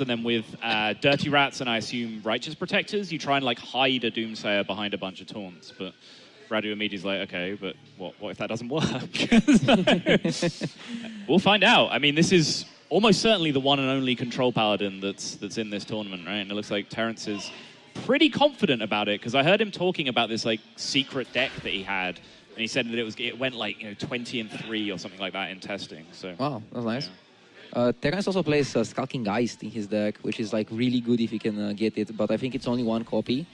and then with Dirty Rats and I assume Righteous Protectors, you try and like hide a Doomsayer behind a bunch of taunts, but Radu immediately is like, okay, but what if that doesn't work? So, we'll find out. I mean, this is almost certainly the one and only Control Paladin that's in this tournament, right? And it looks like Terrence is pretty confident about it, because I heard him talking about this like secret deck that he had, and he said that it went like 20-3 or something like that in testing. So wow, that's nice. Yeah. Terrence also plays Skulking Geist in his deck, which is like really good if you can get it, but I think it's only one copy,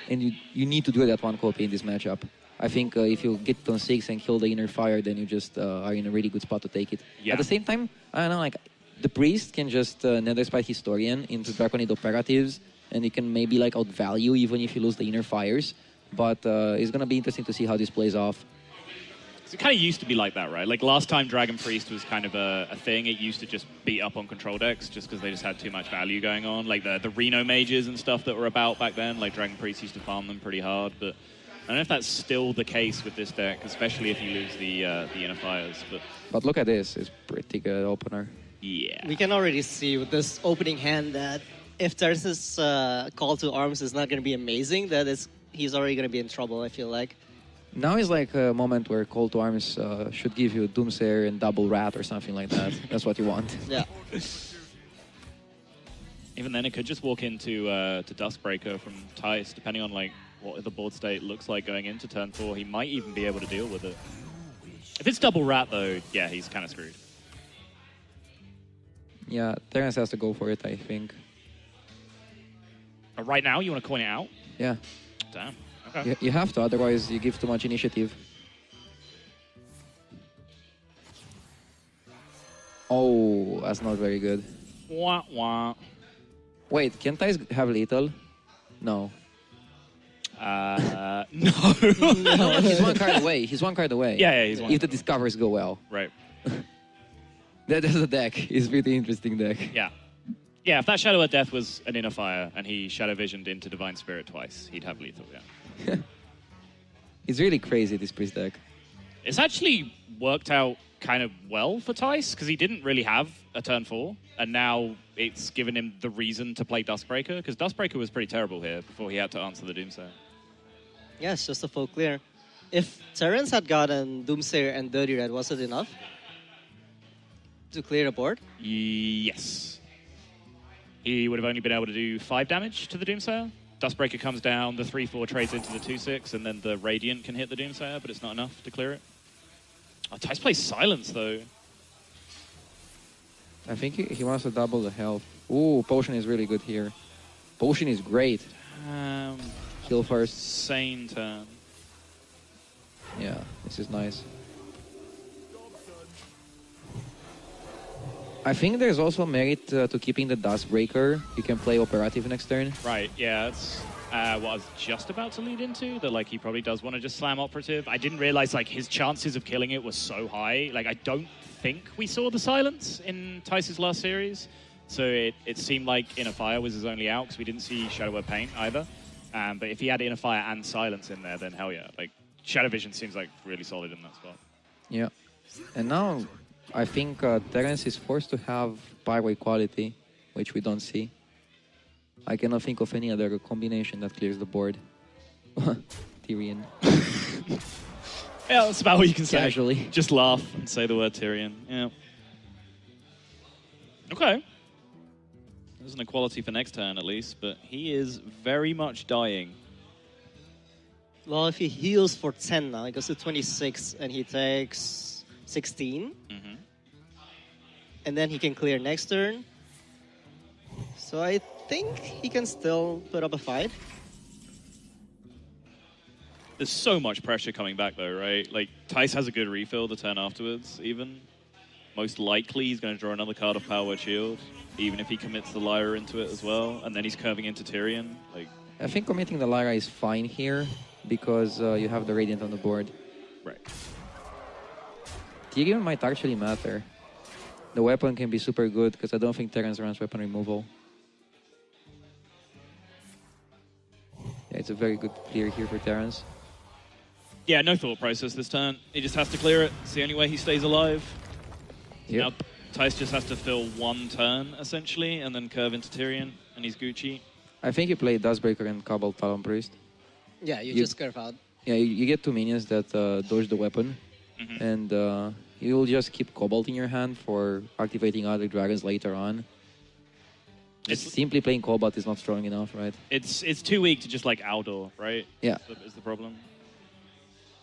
and you need to do that one copy in this matchup. I think if you get on 6 and kill the Inner Fire, then you just are in a really good spot to take it. Yeah. At the same time, I don't know, like the Priest can just Netherspite Historian into Draconid Operatives, and you can maybe like outvalue even if you lose the Inner Fires, but it's going to be interesting to see how this plays off. It kind of used to be like that, right? Like last time Dragon Priest was kind of a thing, it used to just beat up on control decks just because they just had too much value going on. Like the Reno mages and stuff that were about back then, like Dragon Priest used to farm them pretty hard. But I don't know if that's still the case with this deck, especially if you lose the Inner Fires. But look at this, it's pretty good opener. Yeah. We can already see with this opening hand that if Terrence's call to arms is not going to be amazing, he's already going to be in trouble, I feel like. Now is like a moment where Call to Arms should give you Doomsayer and double Rat or something like that. That's what you want. Yeah. Even then, it could just walk into to Duskbreaker from Thijs, depending on like what the board state looks like going into turn 4. He might even be able to deal with it. If it's double Rat, though, yeah, he's kind of screwed. Yeah, Terrence has to go for it, I think. Right now, you want to coin it out? Yeah. Damn. Okay. You have to, otherwise you give too much initiative. Oh, that's not very good. Wah, wah. Wait, can Thijs have lethal? No. No. No, he's one card away. He's one card away. Yeah, he's one. If the discovers go well. Right. That's a deck. It's a pretty interesting deck. Yeah. Yeah, if that Shadow of Death was an Inner Fire and he Shadow Visioned into Divine Spirit twice, he'd have lethal, yeah. It's really crazy, this Priest deck. It's actually worked out kind of well for Thijs, because he didn't really have a turn 4, and now it's given him the reason to play Duskbreaker, because Duskbreaker was pretty terrible here before he had to answer the Doomsayer. Yeah, it's just a full clear. If Terrence had gotten Doomsayer and Dirty Red, was it enough to clear the board? Yes. He would have only been able to do 5 damage to the Doomsayer. Duskbreaker comes down, the 3-4 trades into the 2-6, and then the Radiant can hit the Doomsayer, but it's not enough to clear it. Oh, Thijs plays Silence, though. I think he wants to double the health. Ooh, Potion is really good here. Potion is great. Kill first. Insane turn. Yeah, this is nice. I think there's also merit to keeping the Duskbreaker. You can play Operative next turn. Right, yeah, that's what I was just about to lead into, that like he probably does want to just slam Operative. I didn't realize like his chances of killing it were so high. Like I don't think we saw the Silence in Thijs' last series. So it seemed like Inner Fire was his only out, because we didn't see Shadow Word Paint either. But if he had Inner Fire and Silence in there, then hell yeah. Like Shadow Vision seems like really solid in that spot. Yeah. And now I think Terrence is forced to have Pyro Equality, which we don't see. I cannot think of any other combination that clears the board. Tyrion. Yeah, that's about what you can say. Casually. Just laugh and say the word Tyrion. Yeah. Okay. There's an equality for next turn, at least, but he is very much dying. Well, if he heals for 10 now, he goes to 26, and he takes 16. Mm-hmm. And then he can clear next turn. So I think he can still put up a fight. There's so much pressure coming back, though, right? Like, Thijs has a good refill the turn afterwards, even. Most likely, he's going to draw another card of Power Word Shield, even if he commits the Lyra into it as well, and then he's curving into Tyrion. Like, I think committing the Lyra is fine here, because you have the Radiant on the board. Right. Tyrion might actually matter. The weapon can be super good, because I don't think Terrence runs weapon removal. Yeah, it's a very good clear here for Terrence. Yeah, no thought process this turn. He just has to clear it. It's the only way he stays alive. Yep. Now, Thijs just has to fill one turn, essentially, and then curve into Tyrion, and he's Gucci. I think you play Dustbreaker and Cobalt Talon Priest. Yeah, you just curve out. Yeah, you get 2 minions that dodge the weapon, and you will just keep Cobalt in your hand for activating other dragons later on. Just simply playing Cobalt is not strong enough, right? It's too weak to just like Aldor, right? Yeah. Is the problem.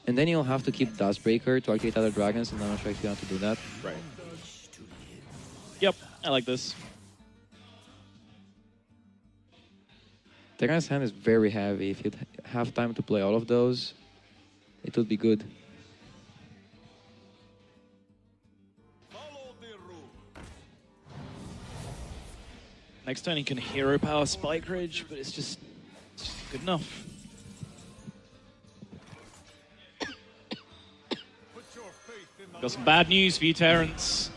And then you'll have to keep Dustbreaker to activate other dragons, and I'm not sure if you want to do that. Right. Yep, I like this. Terrence's hand is very heavy. If you'd have time to play all of those, it would be good. Next turn he can hero power Spike Ridge, but it's just good enough. Got some bad news for you, Terrence.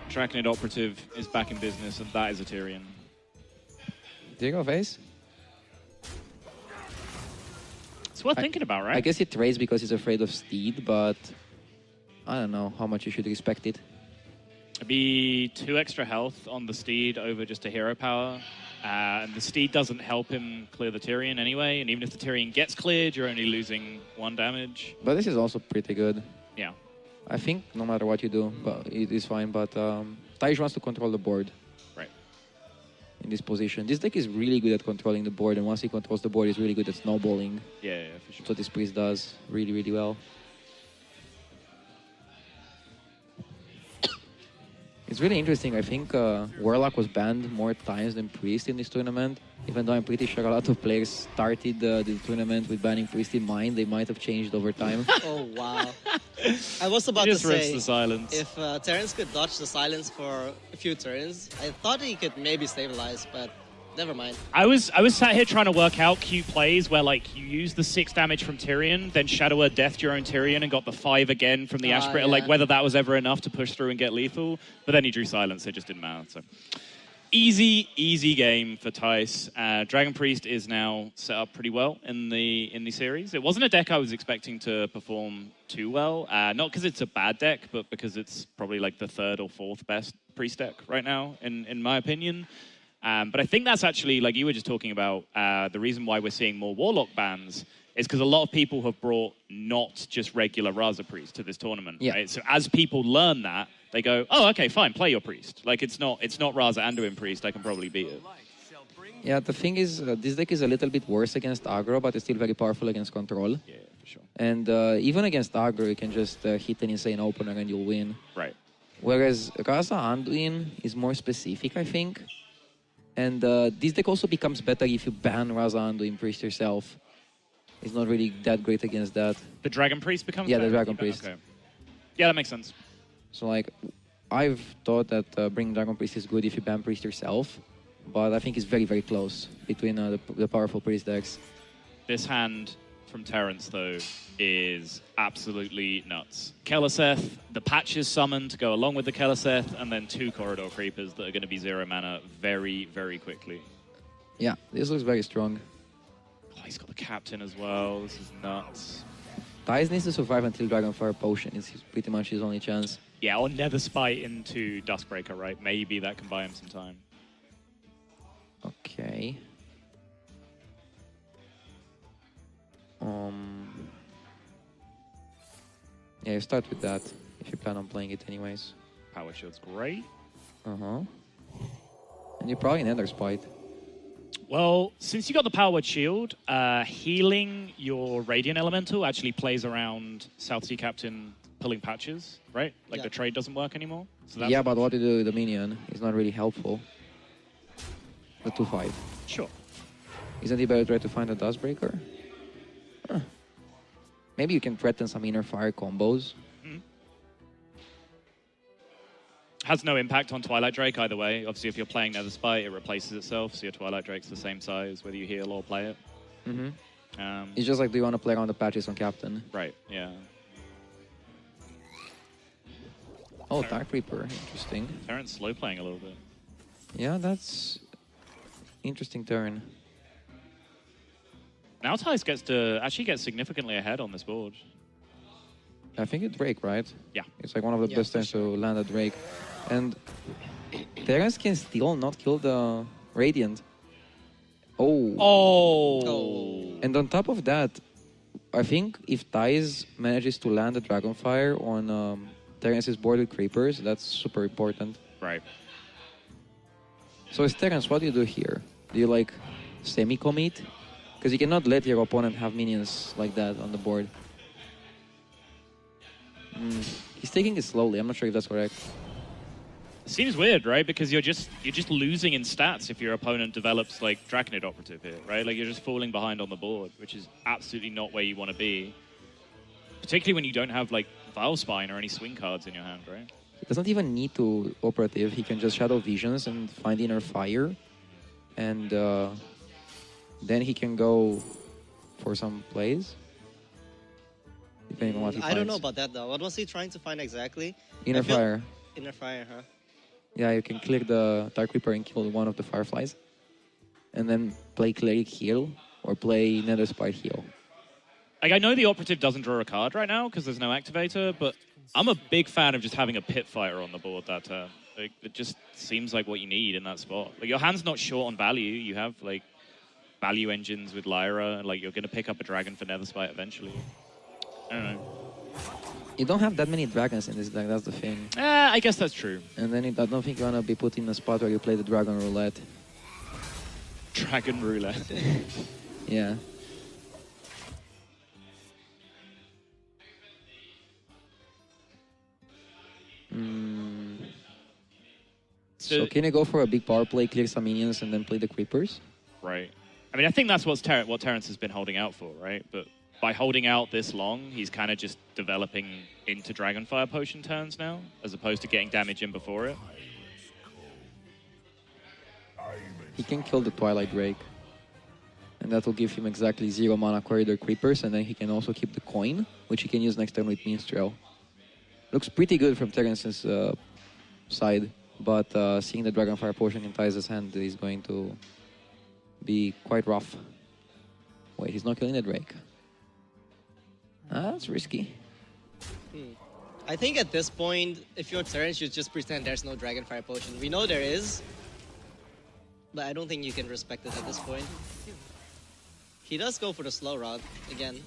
Draconid Operative is back in business, and that is a Tyrion. Do you go face? It's worth thinking about, right? I guess he trades because he's afraid of Steed, but I don't know how much you should respect it. It'd be 2 extra health on the Steed over just a hero power. And the Steed doesn't help him clear the Tyrion anyway, and even if the Tyrion gets cleared, you're only losing 1 damage. But this is also pretty good. Yeah. I think no matter what you do, but it is fine. But Thijs wants to control the board. Right. In this position. This deck is really good at controlling the board, and once he controls the board, he's really good at snowballing. Yeah, for sure. So this priest does really, really well. It's really interesting. I think Warlock was banned more times than Priest in this tournament. Even though I'm pretty sure a lot of players started the tournament with banning Priest in mind, they might have changed over time. Oh, wow. I was about He to just rips say, the silence. if Terrence could dodge the silence for a few turns, I thought he could maybe stabilize, but never mind. I was sat here trying to work out cute plays where like you use the 6 damage from Tyrion, then Shadower deathed your own Tyrion and got the 5 again from the Ashbringer. Yeah. Like whether that was ever enough to push through and get lethal, but then he drew silence. It just didn't matter. So easy game for Thijs. Dragon Priest is now set up pretty well in the series. It wasn't a deck I was expecting to perform too well. Not because it's a bad deck, but because it's probably like the 3rd or 4th best Priest deck right now, in my opinion. But I think that's actually, like you were just talking about, the reason why we're seeing more Warlock bans is because a lot of people have brought not just regular Raza Priest to this tournament. Yeah. Right? So as people learn that, they go, oh, okay, fine, play your Priest. Like, it's not Raza Anduin Priest, I can probably beat it. Yeah, the thing is, this deck is a little bit worse against aggro, but it's still very powerful against control. Yeah, for sure. And even against aggro, you can just hit an insane opener and you'll win. Right. Whereas Raza Anduin is more specific, I think. And this deck also becomes better if you ban Raza Anduin Priest yourself. It's not really that great against that. The Dragon Priest becomes Yeah, the better? Dragon Priest. Okay. Yeah, that makes sense. So, like, I've thought that bringing Dragon Priest is good if you ban Priest yourself. But I think it's very, very close between the powerful Priest decks. This hand from Terrence, though, is absolutely nuts. Keleseth, the patches summoned to go along with the Keleseth, and then 2 Corridor Creepers that are going to be 0 mana very, very quickly. Yeah, this looks very strong. Oh, he's got the Captain as well. This is nuts. Thijs needs to survive until Dragonfire Potion. It's pretty much his only chance. Yeah, or Nether Spite into Duskbreaker, right? Maybe that can buy him some time. Okay. Yeah, you start with that if you plan on playing it anyways. Power Shield's great. And you probably Nether Spite. Well, since you got the Powered Shield, healing your Radiant Elemental actually plays around South Sea Captain pulling patches, right? Like the trade doesn't work anymore. So that's But what you do with the minion is not really helpful. The 2/5. Sure. Isn't it better to try to find a Dustbreaker? Huh. Maybe you can threaten some Inner Fire combos. Has no impact on Twilight Drake either way. Obviously, if you're playing Nether Spite, it replaces itself, so your Twilight Drake's the same size, whether you heal or play it. It's just like, do you want to play around the patches on Captain? Right, yeah. Oh, Dark Reaper. Interesting. Terrence slow playing a little bit. Yeah, that's interesting turn. Now Thijs gets to actually get significantly ahead on this board. I think it's Drake, right? Yeah. It's like one of the Yeah, best for times to land a Drake. And Terrence can still not kill the Radiant. Oh. Oh. And on top of that, I think if Thijs manages to land a Dragonfire on Terrence's board with Creepers, that's super important. Right. So as Terrence, what do you do here? Do you like semi-commit? Because you cannot let your opponent have minions like that on the board. He's taking it slowly. I'm not sure if that's correct. Seems weird, right? Because you're just losing in stats if your opponent develops like Draconid Operative here, right? Like you're just falling behind on the board, which is absolutely not where you want to be. Particularly when you don't have like Vilespine or any swing cards in your hand, right? He doesn't even need to operative. He can just Shadow Visions and find Inner Fire. And then he can go for some plays. Depending on what he finds. I don't know about that though. What was he trying to find exactly? Inner Fire. Inner Fire, huh? Yeah, you can click the Dark Reaper and kill one of the Fireflies. And then play Cleric heal or play Nether Spite heal. Like, I know the Operative doesn't draw a card right now because there's no activator, but I'm a big fan of just having a Pit Fighter on the board that turn. Like, it just seems like what you need in that spot. Like, your hand's not short on value. You have, like, value engines with Lyra, and, like, you're going to pick up a dragon for Nether Spite eventually. I don't know. You don't have that many dragons in this deck, that's the thing. I guess that's true. And then I don't think you want to be put in a spot where you play the Dragon Roulette. Dragon Roulette. Yeah. So can you go for a big power play, clear some minions, and then play the Creepers? Right. I mean, I think that's what Terrence has been holding out for, right? But by holding out this long, he's kind of just developing into Dragonfire Potion turns now, as opposed to getting damage in before it. He can kill the Twilight Drake. And that will give him exactly 0 mana Corridor Creepers, and then he can also keep the coin, which he can use next turn with Minstrel. Looks pretty good from Terrence's side, but seeing the Dragonfire Potion in Thijs' hand is going to be quite rough. Wait, he's not killing the Drake. That's risky. I think at this point, if you're Terrence, you just pretend there's no Dragonfire Potion. We know there is, but I don't think you can respect it at this point. He does go for the slow route again.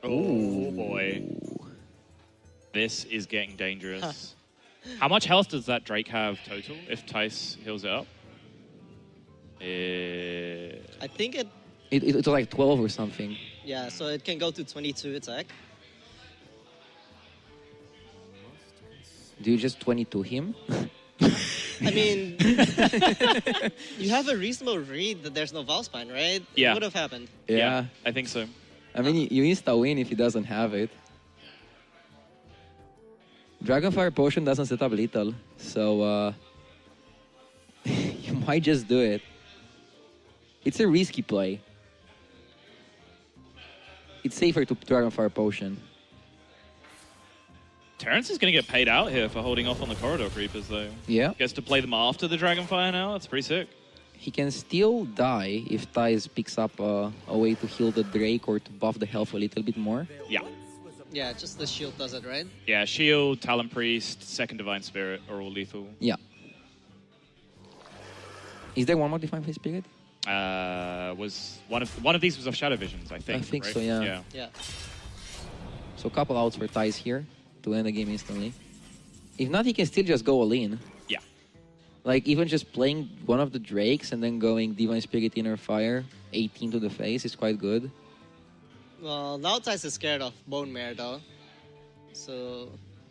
Oh boy. This is getting dangerous. How much health does that Drake have total if Thijs heals it up? I think It's like 12 or something. yeah, so it can go to 22 attack. Do you just 22 him? I mean, you have a reasonable read that there's no Valspine, right? Yeah. It would have happened. Yeah. I think so. I mean, you insta-win if he doesn't have it. Dragonfire Potion doesn't set up lethal, so you might just do it. It's a risky play. It's safer to Dragonfire Potion. Terrence is going to get paid out here for holding off on the Corridor Creepers, though. Yeah. Gets to play them after the Dragonfire now. That's pretty sick. He can still die if Thijs picks up a way to heal the Drake or to buff the health a little bit more. Yeah. Yeah, just the shield does it, right? Yeah, Shield, Talon Priest, Second Divine Spirit are all lethal. Yeah. Is there one more Divine Face Spirit? Was one of these was off Shadow Visions, I think. I think right? so, yeah. Yeah. So a couple outs for Thijs here to end the game instantly. If not, he can still just go all in. Yeah. Like, even just playing one of the Drakes and then going Divine Spirit, Inner Fire, 18 to the face is quite good. Well, now Thijs is scared of Bone Mare, though. So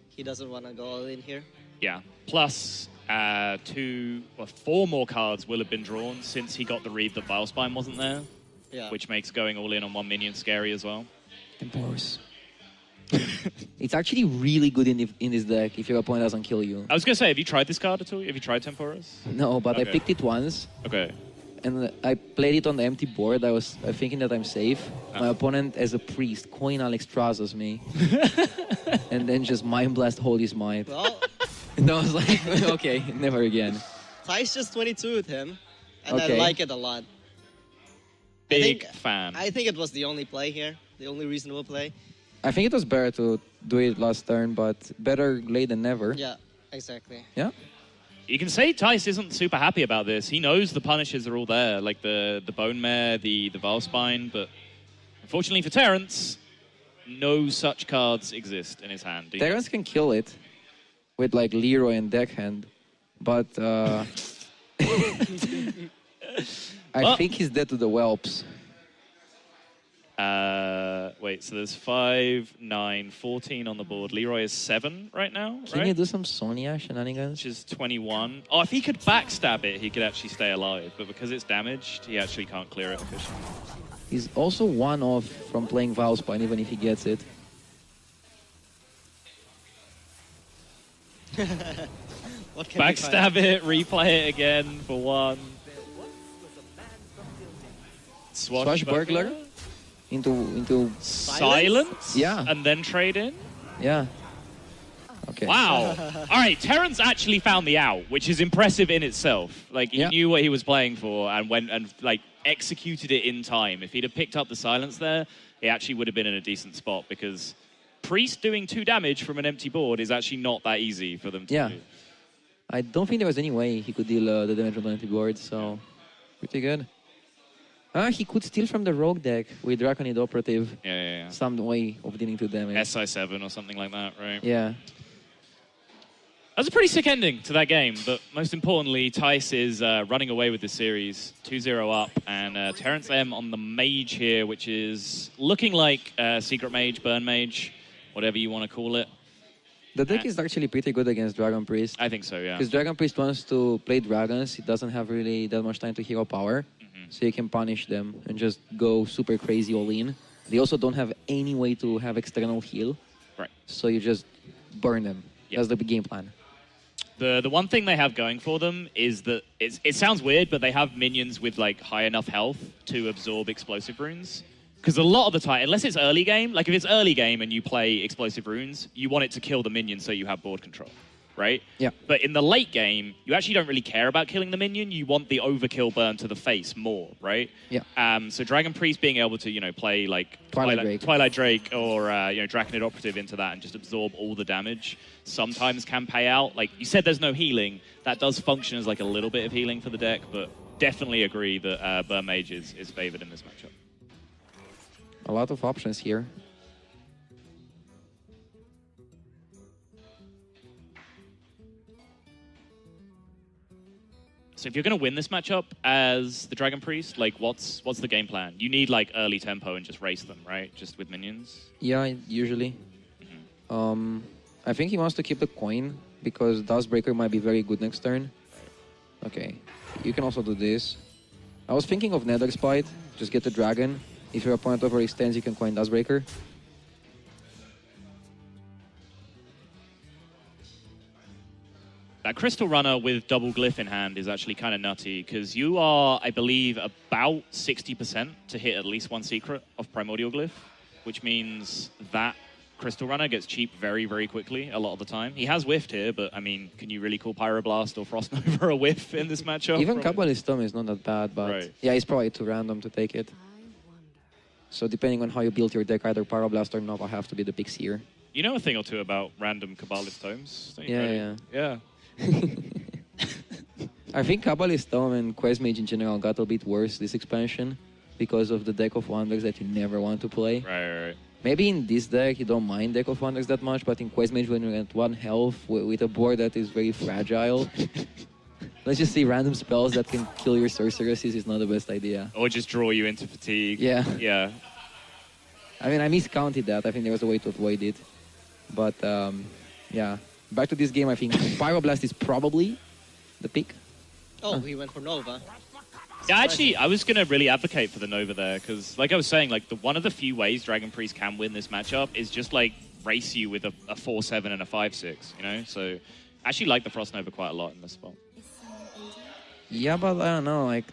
he doesn't want to go all in here. Yeah. Plus, 4 more cards will have been drawn since he got the read that Vilespine wasn't there. Yeah. Which makes going all in on one minion scary as well. Temporis. It's actually really good in this deck if your opponent doesn't kill you. I was going to say, have you tried this card at all? Have you tried Temporis? No, but I Okay. picked it once. Okay. And I played it on the empty board. I was thinking that I'm safe. My opponent, as a priest, coin Alex Trazos me. And then just Mind Blast Holy Smite. Well, And I was like, okay, never again. Thijs just 22 with him, and Okay. I like it a lot. Big think- fan. I think it was the only play here, the only reasonable play. I think it was better to do it last turn, but better late than never. Yeah, exactly. Yeah. You can say Thijs isn't super happy about this. He knows the punishes are all there, like the Bone Mare, the Valspine, but unfortunately for Terrence, no such cards exist in his hand. Terrence can kill it with like Leroy and Deckhand, but I think he's dead to the whelps. Wait, so there's 5, 9, 14 on the board. Leroy is 7 right now, Can you do some Sonya shenanigans? Which is 21. Oh, if he could backstab it, he could actually stay alive. But because it's damaged, he actually can't clear it efficiently. He's also one off from playing Valspine, even if he gets it. What can we Backstab it, replay it again for 1. Swashbuckler? Into Silence? Yeah. And then trade in? Yeah. Okay. Wow. All right, Terrence actually found the out, which is impressive in itself. Like, he knew what he was playing for and went and, like, executed it in time. If he'd have picked up the silence there, he actually would have been in a decent spot because Priest doing 2 damage from an empty board is actually not that easy for them to do. I don't think there was any way he could deal the damage on the empty board, so pretty good. He could steal from the rogue deck with Draconid Operative. Yeah. Some way of dealing to damage. SI7 or something like that, right? Yeah. That was a pretty sick ending to that game, but most importantly, Thijs is running away with the series, 2-0 up, and TerrenceM on the mage here, which is looking like Secret Mage, Burn Mage, whatever you want to call it. The deck is actually pretty good against Dragon Priest. I think so, yeah. Because Dragon Priest wants to play dragons, he doesn't have really that much time to hero power, so you can punish them and just go super crazy all in. They also don't have any way to have external heal, Right. so you just burn them. Yep. That's the game plan. The one thing they have going for them is that it sounds weird, but they have minions with like high enough health to absorb explosive runes. Because a lot of the time, unless it's early game, like if it's early game and you play explosive runes, you want it to kill the minion so you have board control, right? Yeah. But in the late game, you actually don't really care about killing the minion. You want the overkill burn to the face more, right? Yeah. So Dragon Priest being able to, play like Twilight Drake or Draconid Operative into that and just absorb all the damage sometimes can pay out. Like you said, there's no healing. That does function as like a little bit of healing for the deck, but definitely agree that Burn Mage is favored in this matchup. A lot of options here. So if you're going to win this matchup as the Dragon Priest, like what's the game plan? You need like early tempo and just race them, right? Just with minions? Yeah, usually. I think he wants to keep the coin because Dustbreaker might be very good next turn. Okay, you can also do this. I was thinking of Nether Spite, just get the dragon. If your opponent overextends, you can coin Dustbreaker. That Crystal Runner with double glyph in hand is actually kind of nutty because you are, I believe, about 60% to hit at least one secret of Primordial Glyph, which means that Crystal Runner gets cheap very, very quickly a lot of the time. He has whiffed here, but I mean, can you really call Pyroblast or Frost Nova a whiff in this matchup? Even Kabbalist Tome is not that bad, but yeah, it's probably too random to take it. So depending on how you build your deck, either Pyroblast or Nova have to be the picks here. You know a thing or two about random Kabbalist Tomes, don't you, Yeah, Freddie? Yeah. I think Kabbalist Tome and Quest Mage in general got a bit worse this expansion because of the deck of wonders that you never want to play. Right. Maybe in this deck you don't mind deck of wonders that much, but in Quest Mage when you're at 1 health with a board that is very fragile, let's just say random spells that can kill your sorceresses is not the best idea. Or just draw you into fatigue. Yeah. Yeah. I mean, I miscounted that. I think there was a way to avoid it. But, yeah. Back to this game, I think Pyroblast is probably the pick. Oh, he went for Nova. Yeah, actually, I was going to really advocate for the Nova there, because like I was saying, like one of the few ways Dragon Priest can win this matchup is just like race you with a 4-7 and a 5-6, you know? So I actually like the Frost Nova quite a lot in this spot. Yeah, but I don't know, like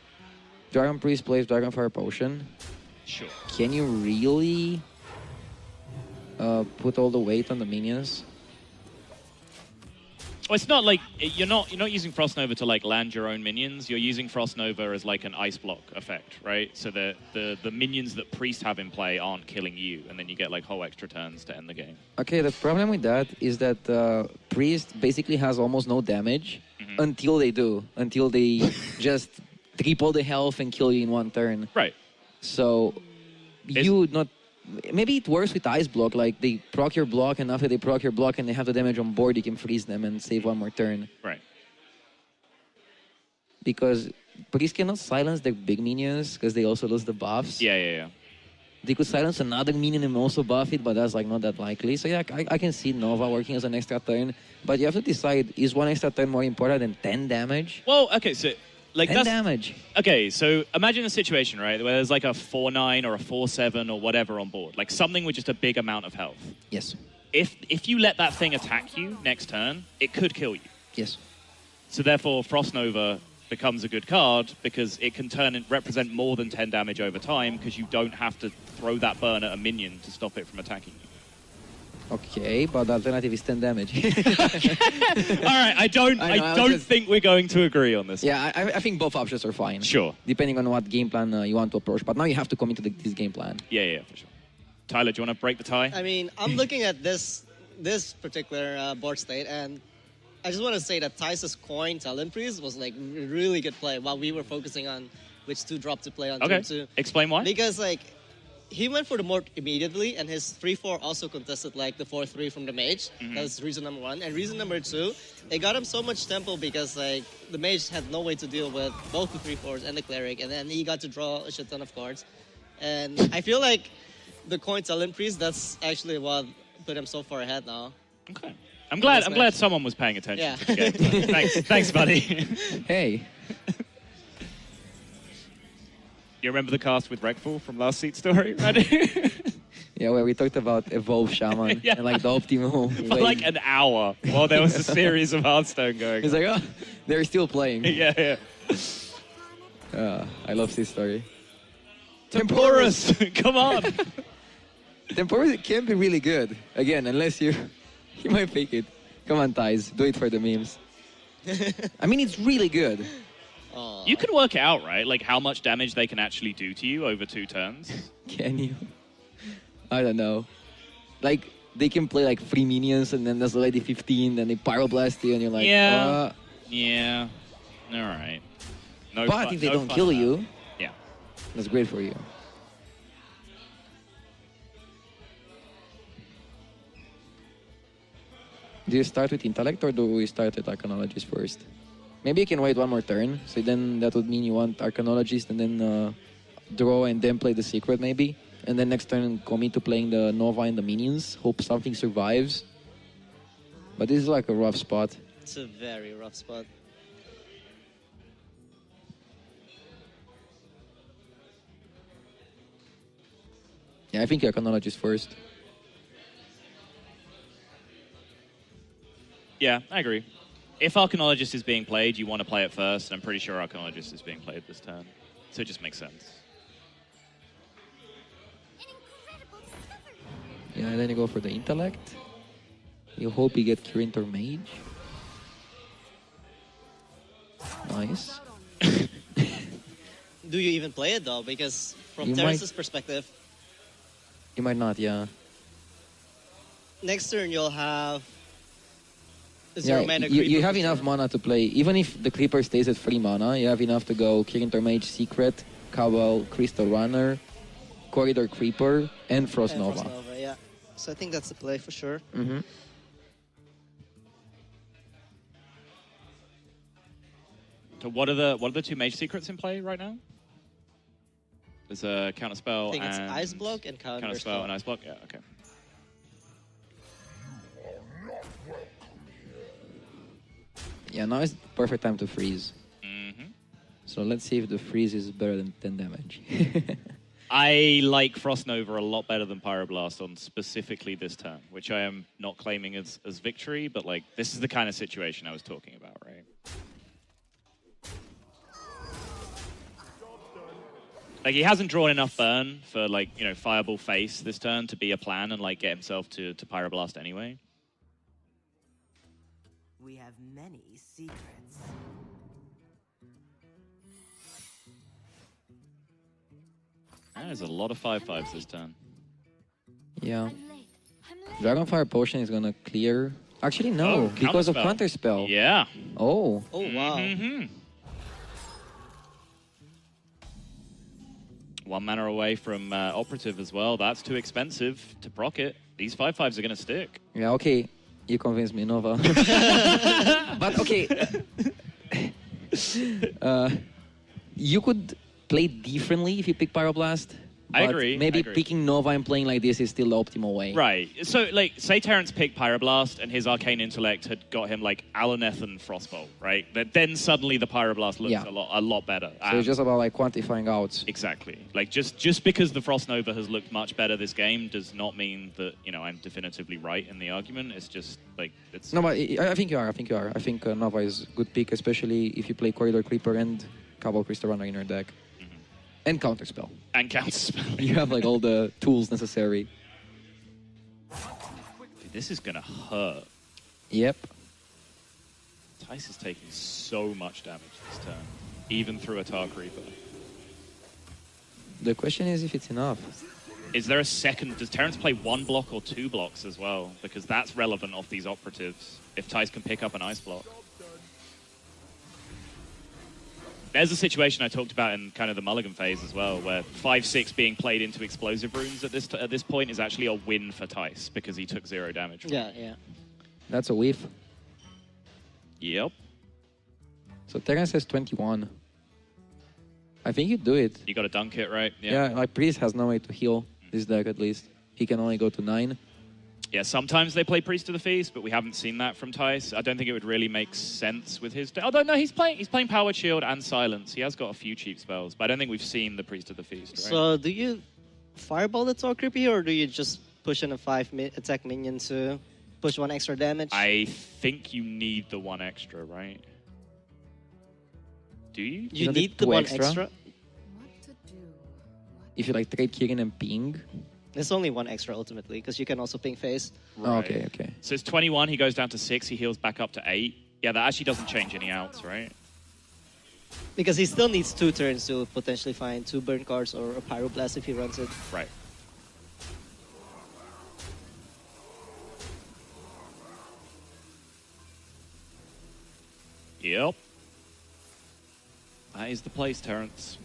Dragon Priest plays Dragonfire Potion. Sure. Can you really put all the weight on the minions? Well, it's not like you're not using Frost Nova to like land your own minions. You're using Frost Nova as like an ice block effect, right? So the minions that Priest have in play aren't killing you, and then you get like whole extra turns to end the game. Okay, the problem with that is that Priest basically has almost no damage until they do. Until they just triple the health and kill you in one turn. Right. So you not... Maybe it works with Ice Block, like they proc your block, and after they proc your block and they have the damage on board, you can freeze them and save one more turn. Right. Because Priest cannot silence their big minions, because they also lose the buffs. Yeah. They could silence another minion and also buff it, but that's like not that likely. So yeah, I can see Nova working as an extra turn, but you have to decide, is one extra turn more important than 10 damage? Well, okay, so... Like 10 damage. Okay, so imagine a situation, right, where there's like a 4-9 or a 4-7 or whatever on board. Like something with just a big amount of health. Yes. If you let that thing attack you next turn, it could kill you. Yes. So therefore, Frost Nova becomes a good card because it can turn and represent more than 10 damage over time because you don't have to throw that burn at a minion to stop it from attacking you. Okay, but the alternative is 10 damage. All right, I don't think we're going to agree on this. Yeah, I think both options are fine. Sure. Depending on what game plan you want to approach. But now you have to commit to this game plan. Yeah, for sure. Tyler, do you want to break the tie? I mean, I'm looking at this particular board state, and I just want to say that Thijs' coin Talon Priest was like really good play while we were focusing on which 2-drop to play on Okay, turn 2. Explain why. Because like he went for the morph immediately, and his 3-4 also contested like the 4-3 from the mage. That's reason number 1. And reason number 2, it got him so much tempo because like the mage had no way to deal with both the 3-4s and the cleric, and then he got to draw a shit ton of cards. And I feel like the coin Talon Priest, that's actually what put him so far ahead now. Okay. I'm glad someone was paying attention to the game. Thanks, buddy. Hey. You remember the cast with Rekful from last SeatStory, right? Yeah, where we talked about Evolve Shaman and like the optimal For way. like an hour while there was a series of Hearthstone going He's on. like, oh, they're still playing. Yeah. I love this story. Temporus! Come on! Temporus can be really good. Again, unless you might fake it. Come on, Thijs, do it for the memes. I mean, it's really good. You can work out, right? Like how much damage they can actually do to you over 2 turns. Can you? I don't know. Like, they can play like 3 minions and then there's already 15, then they pyroblast you and you're like, Yeah. All right. But if they don't kill you, yeah, that's great for you. Do you start with Intellect or do we start with Arcanologist first? Maybe you can wait one more turn, so then that would mean you want Arcanologist and then draw and then play the Secret maybe. And then next turn commit to playing the Nova and the minions, hope something survives. But this is like a rough spot. It's a very rough spot. Yeah, I think Arcanologist first. Yeah, I agree. If Arcanologist is being played, you want to play it first. I'm pretty sure Arcanologist is being played this turn. So it just makes sense. Yeah, and then you go for the Intellect. You hope you get Current or Mage. Nice. Do you even play it though? Because from You Terrence's perspective, You might not, yeah. next turn you'll have zero Yeah, mana. you have enough mana to play. Even if the Creeper stays at 3 mana, you have enough to go Current or Mage, Secret, Cabal, Crystal Runner, Corridor Creeper, and Frost and Nova. Frost Nova, yeah. So I think that's the play for sure. Mm-hmm. So what are the 2 mage secrets in play right now? There's a counterspell I think it's and Ice Block and counterspell and ice block. Yeah, okay. Yeah, now is the perfect time to freeze. Mm-hmm. So let's see if the freeze is better than 10 damage. I like Frost Nova a lot better than Pyroblast on specifically this turn, which I am not claiming as victory, but like this is the kind of situation I was talking about, right? Like he hasn't drawn enough burn for like, you know, Fireball Face this turn to be a plan and like get himself to Pyroblast anyway. we have many secrets. There's a lot of 5/5s this turn. Yeah. Dragonfire Potion is gonna clear. Actually, no, Oh, because of Counterspell. Counterspell. Yeah. Oh. Oh, wow. Mm-hmm. 1 mana away from Operative as well. That's too expensive to proc it. These 5/5s are going to stick. Yeah, okay. You convinced me, Nova. But okay. You could play differently if you pick Pyroblast. I but agree. Maybe I agree. picking Nova and playing like this is still the optimal way. Right. So, like, say Terrence picked Pyroblast and his Arcane Intellect had got him, like, Alaneth and Frostbolt, right? Then suddenly the Pyroblast looks Yeah. a lot better. So it's just about like quantifying outs. Exactly. Like, just because the Frost Nova has looked much better this game does not mean that, you know, I'm definitively right in the argument. It's just, like, it's... No, but I think you are. I think you are. I think Nova is a good pick, especially if you play Corridor Creeper and Cabal Crystal Runner in your deck. And Counterspell. And Counterspell. You have like all the tools necessary. Dude, this is going to hurt. Yep. Thijs is taking so much damage this turn, even through a Tar Creeper. The question is if it's enough. Is there a second... Does Terrence play 1 block or 2 blocks as well? Because that's relevant off these Operatives, if Thijs can pick up an Ice block. There's a situation I talked about in kind of the Mulligan phase as well, where 5/6 being played into Explosive Runes at this point is actually a win for Thijs, because he took 0 damage. Yeah, yeah. That's a whiff. Yep. So Terrence has 21. I think you do it. You got to dunk it, right? Yeah, like Priest has no way to heal this deck at least. He can only go to 9. Yeah, sometimes they play Priest of the Feast, but we haven't seen that from Thijs. I don't think it would really make sense with his... Although, no, he's playing Powered Shield and Silence. He has got a few cheap spells, but I don't think we've seen the Priest of the Feast, right? So do you Fireball the Tar Creepy, or do you just push in a 5 attack minion to push 1 extra damage? I think you need the 1 extra, right? Do you? You Isn't need it the 2 1 extra? extra? What to do? If you like trade Kirin and ping. It's only 1 extra ultimately, because you can also ping face. Oh, okay, okay. So it's 21, he goes down to 6, he heals back up to 8. Yeah, that actually doesn't change any outs, right? Because he still needs 2 turns to potentially find 2 burn cards or a Pyroblast if he runs it. Right. Yep. That is the place, Terrence.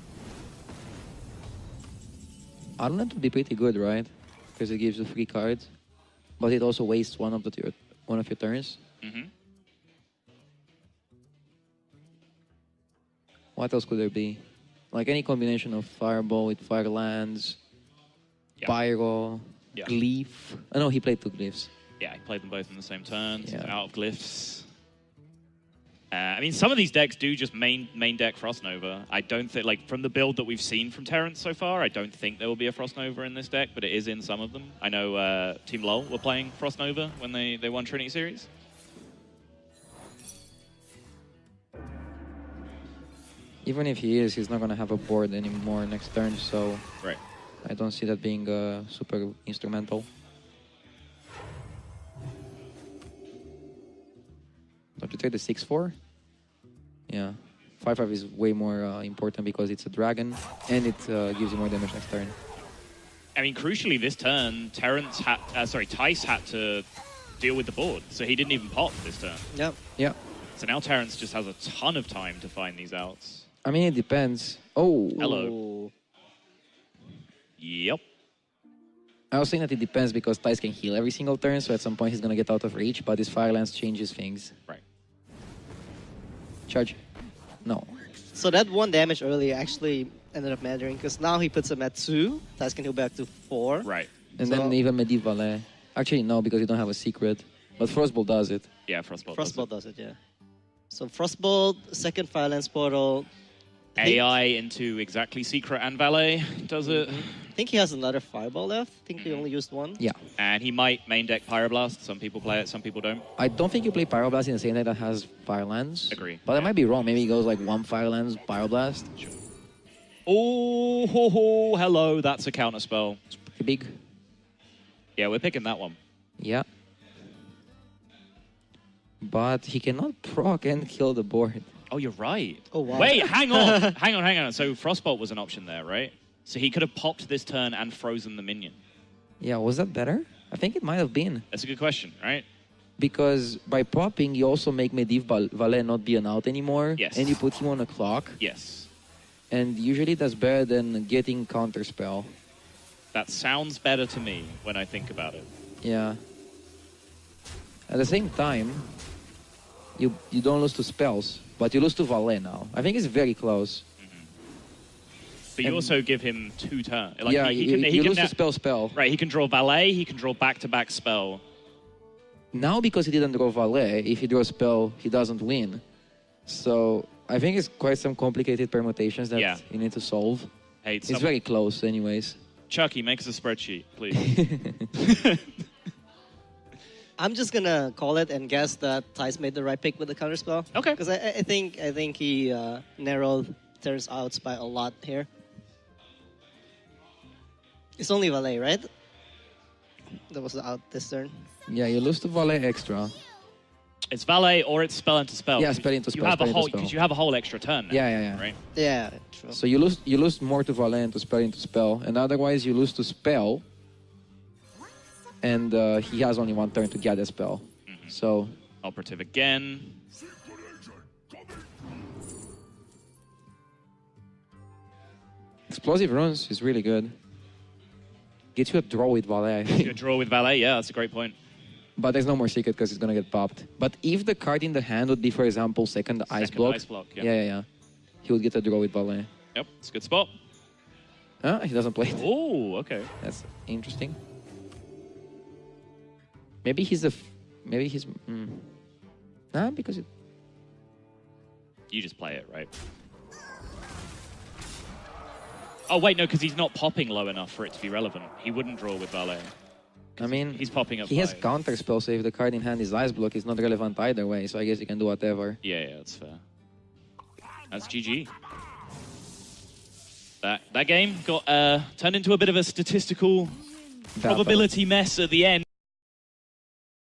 Armlet would be pretty good, right? Because it gives you 3 cards. But it also wastes one of your turns. Mm-hmm. What else could there be? Like any combination of Fireball with Firelands, Yeah. Pyro, Yeah. Glyph. Oh no, he played 2 Glyphs. Yeah, he played them both in the same turn, so Yeah. it's out of glyphs. I mean, some of these decks do just main deck Frost Nova. I don't think, like, from the build that we've seen from Terrence so far, I don't think there will be a Frost Nova in this deck, but it is in some of them. I know Team LoL were playing Frost Nova when they won Trinity Series. Even if he is, he's not going to have a board anymore next turn, so Right. I don't see that being super instrumental. Don't you trade the 6/4? Yeah. 5/5 is way more important because it's a dragon and it gives you more damage next turn. I mean, crucially, this turn, Thijs had to deal with the board, so he didn't even pop this turn. Yep. Yeah. So now Terrence just has a ton of time to find these outs. I mean, it depends. Oh. Hello. Ooh. Yep. I was saying that it depends because Thijs can heal every single turn, so at some point he's going to get out of reach, but his Firelands changes things. Right. Charge. No. So that 1 damage earlier actually ended up mattering, because now he puts him at 2. Thijs can heal back to 4. Right. And So- then even Medieval. Actually, no, because you don't have a secret. But Frostbolt does it. Yeah, Frostbolt. Frostbolt does it, yeah. So Frostbolt, second Firelands portal. AI into exactly Secret and Valet does it. I think he has another Fireball left. I think he only used 1. Yeah. And he might main deck Pyroblast. Some people play it, some people don't. I don't think you play Pyroblast in the same deck that has Firelands. Agree. But I might be wrong. Maybe he goes like 1 Firelands, Pyroblast. Oh, ho, ho, hello, that's a counterspell. It's pretty big. Yeah, we're picking that one. Yeah. but he cannot proc and kill the board. Oh, you're right. Oh, wow. Wait, hang on. hang on. So Frostbolt was an option there, right? So he could have popped this turn and frozen the minion. Yeah, was that better? I think it might have been. That's a good question, right? Because by popping, you also make Medivh Valet not be an out anymore. Yes. And you put him on a clock. Yes. And usually that's better than getting counterspell. That sounds better to me when I think about it. Yeah. At the same time, you don't lose to spells, but you lose to Valet now. I think it's very close. But you And- also give him 2 turns. Like Yeah, he you can lose now- to spell. Right, he can draw Valet, he can draw back-to-back spell. Now, because he didn't draw Valet, if he draws spell, he doesn't win. So I think it's quite some complicated permutations that Yeah. you need to solve. Hey, It's very close anyways. Chucky, make us a spreadsheet, please. I'm just gonna call it and guess that Thijs made the right pick with the counterspell. Okay. Because I think he narrowed Terrence outs by a lot here. It's only Valet, right? That was the out this turn. Yeah, you lose to Valet extra. It's Valet or it's spell into spell. Yeah, spell into You spell, have spell a into whole spell. because you have a whole extra turn. Now, Yeah. Right. Yeah, true. So you lose more to Valet and to spell into spell, and otherwise you lose to spell. And he has only 1 turn to get a spell. So Operative again. explosive runes is really good. Gets you a draw with Valet, I think. Good draw with Valet. Yeah, that's a great point. But there's no more secret because it's gonna get popped. But if the card in the hand would be, for example, second ice block. Ice block. Yeah. Yeah. He would get a draw with Valet. Yep, it's a good spot. He doesn't play it. Oh, okay. That's interesting. Maybe he's maybe he's. Because it. You just play it, right? Oh wait, no, because he's not popping low enough for it to be relevant. He wouldn't draw with Valet. I mean, He's popping up. he has high. counter spell, so if the card in hand is ice block, it's not relevant either way. So I guess you can do whatever. Yeah, that's fair. That's GG. That game got turned into a bit of a statistical probability mess at the end.